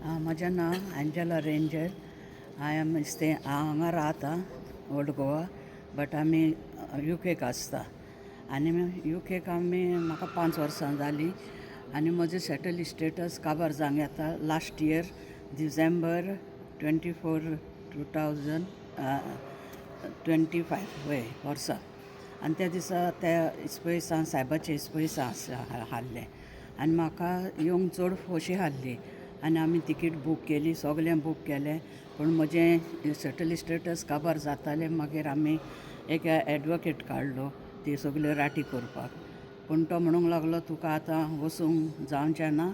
म्हजें नांव Angela ranger. हांव हांगा रावता ओल्ड गोवा, बट आमी UK आसता. आनी UK म्हाका 5 वर्सां जालीं. आनी म्हजो सेटल स्टेटस काबार जावंक येता लास्ट इयर डिसेंबर 24, 2025 वर्सा. आनी त्या दिसा त्या इस्पयसां सायबाचें इस्पयसां हाडलें आनी म्हाका येवंक चड खोशी हाडली. आनी आमी तिकीट बूक केली, सगळें बूक केलें. पूण म्हजें सेटल स्टेटस काबार जातालें मागीर आमी एक एडवोकेट काडलो ती सगल्यो राटी करपाक. पूण तो म्हणूंक लागलो तुका आतां वचूंक जावचें ना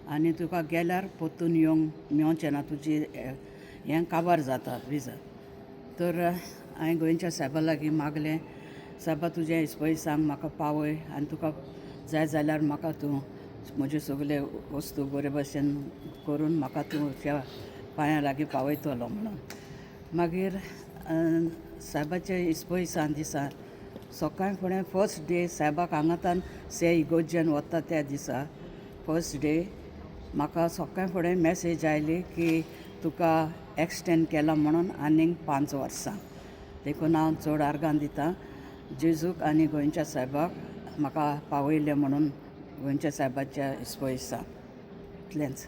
आनी तुका गेल्यार परतून येवंक मेळचें ना, तुजी हें काबार जाता विजा. तर हांवें गोंयच्या सायबा लागीं मागलें, सायबा तुजें इस्पयसांक म्हाका पावय आनी तुका जाय जाल्यार म्हाका तूं म्हज्यो सगल्यो वस्तू बरे भशेन करून म्हाका तूं पांयां लागीं पावयतलो म्हणून. मागीर सायबाच्या इस्पयसां दिसा सकाळीं फुडें फर्स्ट डे सायबाक हांगातान इगोर्जेन वता त्या दिसा फर्स्ट डे म्हाका सकाळीं फुडें मॅसेज आयली की तुका एक्सटेंड केला म्हणून आनीक 5 वर्सां. देखून हांव चड आर्गां दितां जेजूक आनी गोंयच्या सायबाक म्हाका पावयलें म्हणून गोंयच्या सायबाच्या इस्पयसां. इतलेंच.